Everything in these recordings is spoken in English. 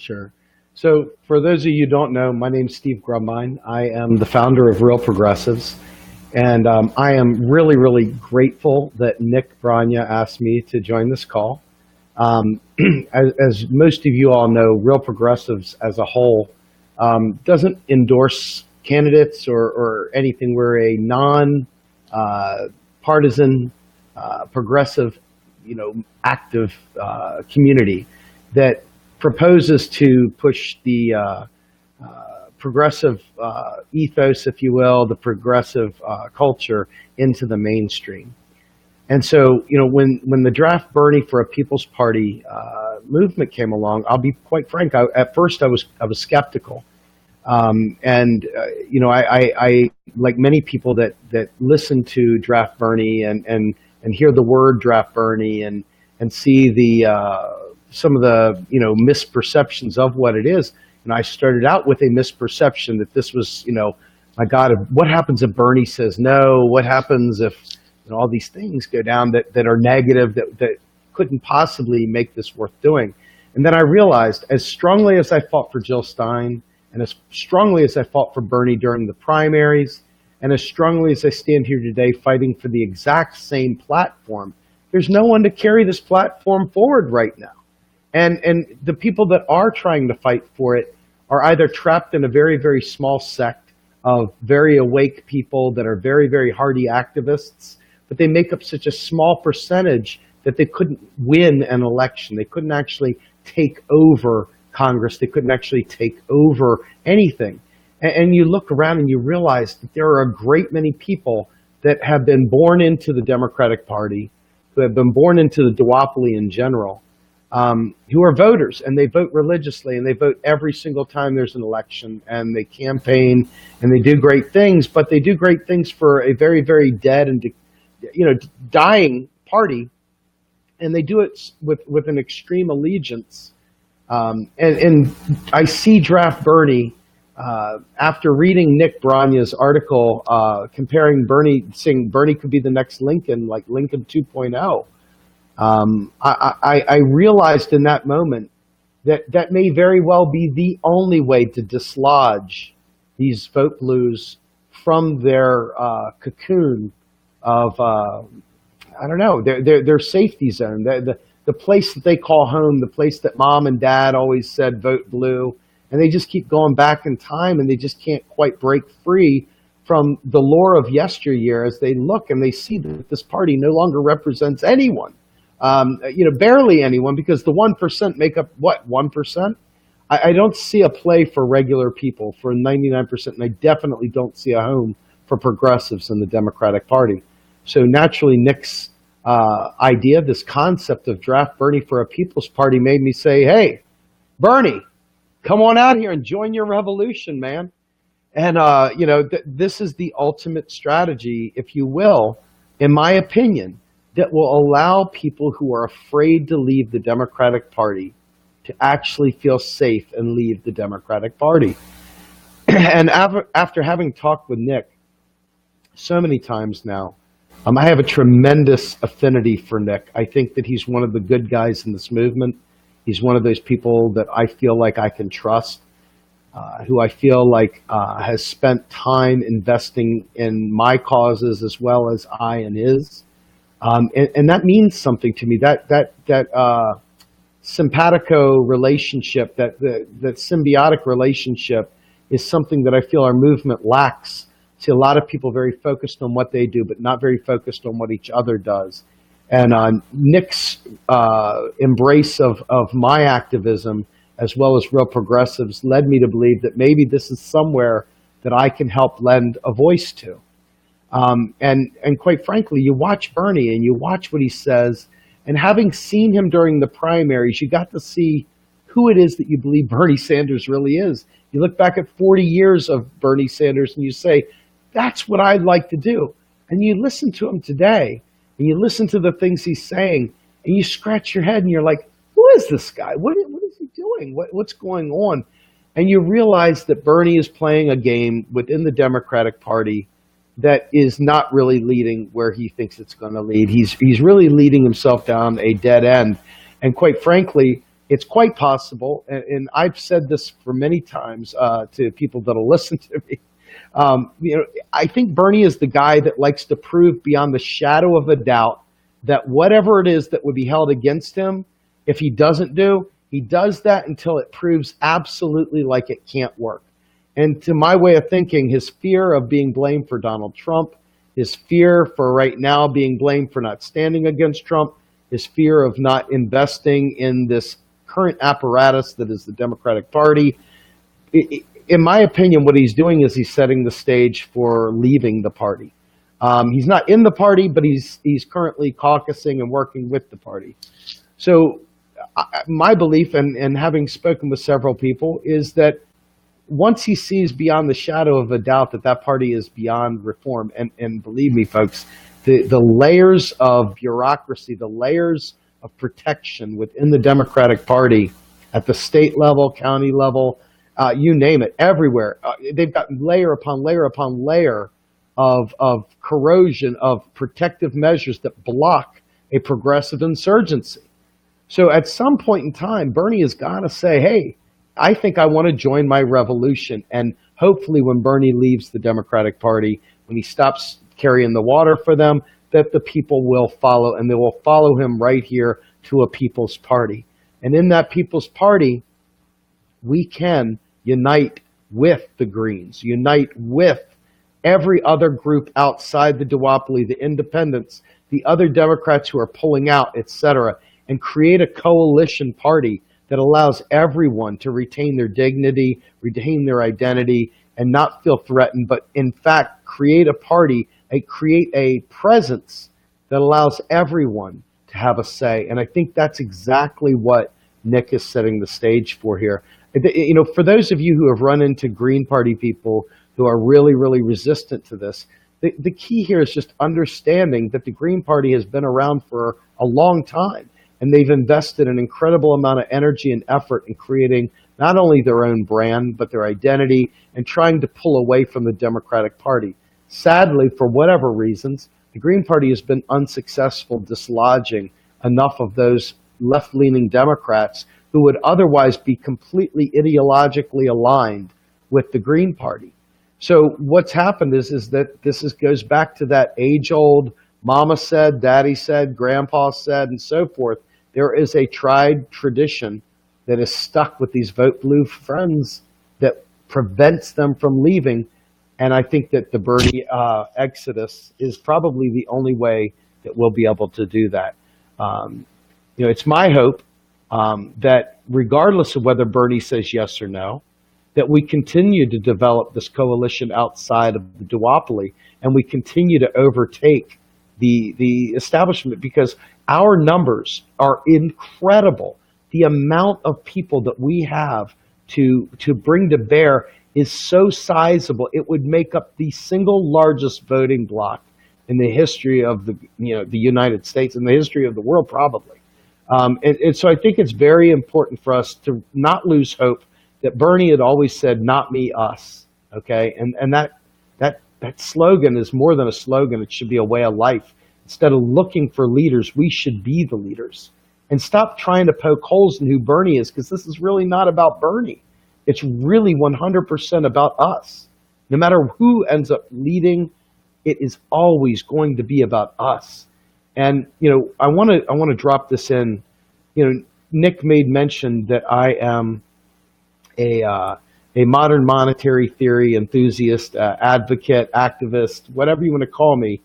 Sure. So for those of you who don't know, my name's Steve Grumline. I am the founder of Real Progressives. And I am really, really grateful that Nick Branya asked me to join this call. As most of you all know, Real Progressives as a whole doesn't endorse candidates or anything. We're a non-partisan, progressive, active community that proposes to push the progressive ethos, if you will, the progressive culture into the mainstream. And so, when the draft Bernie for a People's Party movement came along, I'll be quite frank. At first, I was skeptical, and I like many people that listen to draft Bernie and hear the word draft Bernie and see the some of the misperceptions of what it is. And I started out with a misperception that this was, my God, what happens if Bernie says no? What happens if all these things go down that are negative, that couldn't possibly make this worth doing? And then I realized, as strongly as I fought for Jill Stein, and as strongly as I fought for Bernie during the primaries, and as strongly as I stand here today fighting for the exact same platform, there's no one to carry this platform forward right now. And the people that are trying to fight for it are either trapped in a very, very small sect of very awake people that are very, very hardy activists, but they make up such a small percentage that they couldn't win an election. They couldn't actually take over Congress. They couldn't actually take over anything. And you look around and you realize that there are a great many people that have been born into the Democratic Party, who have been born into the duopoly in general, who are voters, and they vote religiously, and they vote every single time there's an election, and they campaign, and they do great things, but they do great things for a very, very dead and dying party, and they do it with an extreme allegiance. And I see draft Bernie after reading Nick Branya's article comparing Bernie, saying Bernie could be the next Lincoln, like Lincoln 2.0. I realized in that moment that may very well be the only way to dislodge these vote blues from their cocoon of I don't know, their safety zone, the place that they call home, the place that mom and dad always said vote blue, and they just keep going back in time, and they just can't quite break free from the lore of yesteryear as they look and they see that this party no longer represents anyone. Barely anyone, because the 1% make up what, 1%? I don't see a play for regular people for 99%, and I definitely don't see a home for progressives in the Democratic Party. So naturally, Nick's idea, this concept of draft Bernie for a People's Party, made me say, hey, Bernie, come on out here and join your revolution, man. And, this is the ultimate strategy, if you will, in my opinion, that will allow people who are afraid to leave the Democratic Party to actually feel safe and leave the Democratic Party. And after having talked with Nick so many times now, I have a tremendous affinity for Nick. I think that he's one of the good guys in this movement. He's one of those people that I feel like I can trust, who I feel like has spent time investing in my causes as well as I in his. And that means something to me. That simpatico relationship, that symbiotic relationship, is something that I feel our movement lacks. See a lot of people very focused on what they do, but not very focused on what each other does. And Nick's embrace of my activism, as well as Real Progressives, led me to believe that maybe this is somewhere that I can help lend a voice to. And quite frankly, you watch Bernie and you watch what he says, and having seen him during the primaries, you got to see who it is that you believe Bernie Sanders really is. You look back at 40 years of Bernie Sanders and you say, that's what I'd like to do. And you listen to him today, and you listen to the things he's saying, and you scratch your head and you're like, who is this guy? What is he doing? What's going on? And you realize that Bernie is playing a game within the Democratic Party that is not really leading where he thinks it's going to lead. He's really leading himself down a dead end. And quite frankly, it's quite possible, and I've said this for many times to people that'll listen to me. I think Bernie is the guy that likes to prove beyond the shadow of a doubt that whatever it is that would be held against him, if he doesn't do, he does that until it proves absolutely like it can't work. And to my way of thinking, his fear of being blamed for Donald Trump, his fear for right now being blamed for not standing against Trump, his fear of not investing in this current apparatus that is the Democratic Party. In my opinion, what he's doing is he's setting the stage for leaving the party. He's not in the party, but he's currently caucusing and working with the party. So my belief, and having spoken with several people, is that once he sees beyond the shadow of a doubt that that party is beyond reform, and believe me, folks, the layers of bureaucracy, the layers of protection within the Democratic Party at the state level, county level, you name it, everywhere. They've got layer upon layer upon layer of corrosion, of protective measures that block a progressive insurgency. So at some point in time, Bernie has got to say, hey, I think I want to join my revolution. And hopefully when Bernie leaves the Democratic Party, when he stops carrying the water for them, that the people will follow, and they will follow him right here to a people's party. And in that people's party, we can unite with the Greens, unite with every other group outside the duopoly, the independents, the other Democrats who are pulling out, etc., and create a coalition party that allows everyone to retain their dignity, retain their identity, and not feel threatened, but in fact create a party, create a presence that allows everyone to have a say. And I think that's exactly what Nick is setting the stage for here. For those of you who have run into Green Party people who are really, really resistant to this, the key here is just understanding that the Green Party has been around for a long time, and they've invested an incredible amount of energy and effort in creating not only their own brand, but their identity, and trying to pull away from the Democratic Party. Sadly, for whatever reasons, the Green Party has been unsuccessful dislodging enough of those left-leaning Democrats who would otherwise be completely ideologically aligned with the Green Party. So what's happened is that goes back to that age-old mama said, daddy said, grandpa said, and so forth. There is a tried tradition that is stuck with these vote blue friends that prevents them from leaving. And I think that the Bernie exodus is probably the only way that we'll be able to do that. It's my hope that regardless of whether Bernie says yes or no, that we continue to develop this coalition outside of the duopoly, and we continue to overtake the establishment, because our numbers are incredible. The amount of people that we have to bring to bear is so sizable, it would make up the single largest voting bloc in the history of the United States, in the history of the world, probably. And so I think it's very important for us to not lose hope that Bernie had always said, not me, us. Okay. And that slogan is more than a slogan. It should be a way of life. Instead of looking for leaders, we should be the leaders, and stop trying to poke holes in who Bernie is, because this is really not about Bernie. It's really 100% about us. No matter who ends up leading, it is always going to be about us. And, I want to drop this in. Nick made mention that I am a modern monetary theory enthusiast, advocate, activist, whatever you want to call me.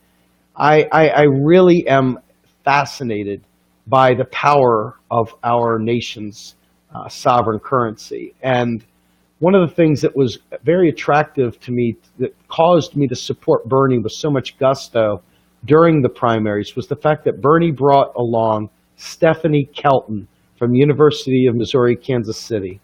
I really am fascinated by the power of our nation's sovereign currency. And one of the things that was very attractive to me, that caused me to support Bernie with so much gusto during the primaries, was the fact that Bernie brought along Stephanie Kelton from University of Missouri, Kansas City.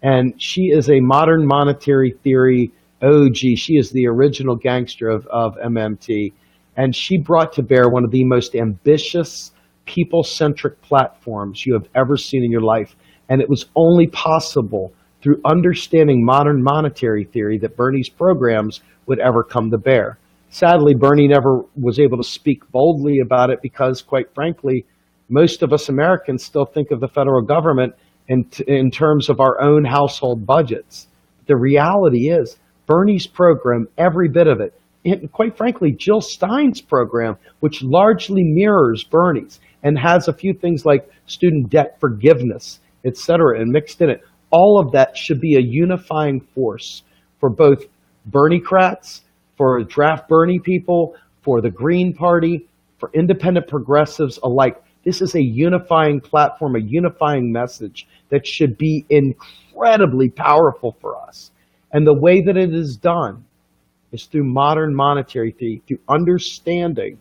And she is a modern monetary theory OG. She is the original gangster of MMT. And she brought to bear one of the most ambitious, people-centric platforms you have ever seen in your life. And it was only possible through understanding modern monetary theory that Bernie's programs would ever come to bear. Sadly, Bernie never was able to speak boldly about it because, quite frankly, most of us Americans still think of the federal government in terms of our own household budgets. The reality is Bernie's program, every bit of it, and quite frankly, Jill Stein's program, which largely mirrors Bernie's and has a few things like student debt forgiveness, et cetera, and mixed in it. All of that should be a unifying force for both Berniecrats, for draft Bernie people, for the Green Party, for independent progressives alike. This is a unifying platform, a unifying message that should be incredibly powerful for us. And the way that it is done is through modern monetary theory, through understanding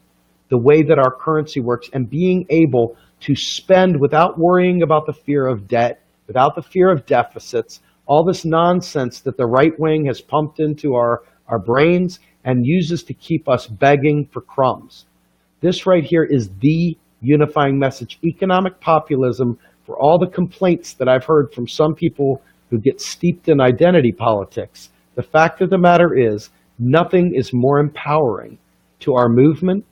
the way that our currency works and being able to spend without worrying about the fear of debt, without the fear of deficits, all this nonsense that the right wing has pumped into our brains and uses to keep us begging for crumbs. This right here is the unifying message. Economic populism, for all the complaints that I've heard from some people who get steeped in identity politics, the fact of the matter is nothing is more empowering to our movement,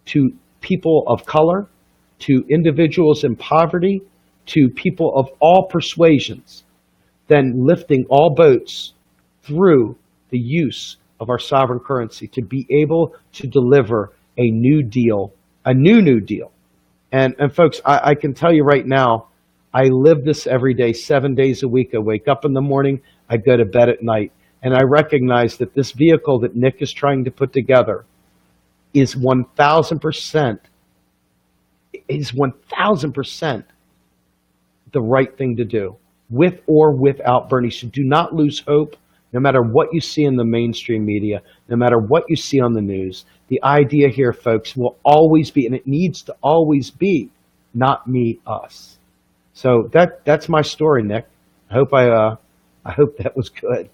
to people of color, to individuals in poverty, to people of all persuasions, than lifting all boats through the use of our sovereign currency to be able to deliver a new deal, a new deal. And folks, I can tell you right now, I live this every day, 7 days a week. I wake up in the morning, I go to bed at night, and I recognize that this vehicle that Nick is trying to put together is 1,000% the right thing to do, with or without Bernie. So do not lose hope, no matter what you see in the mainstream media, no matter what you see on the news. The idea here, folks, will always be, and it needs to always be, not me, us. So that's my story, Nick. I hope that was good.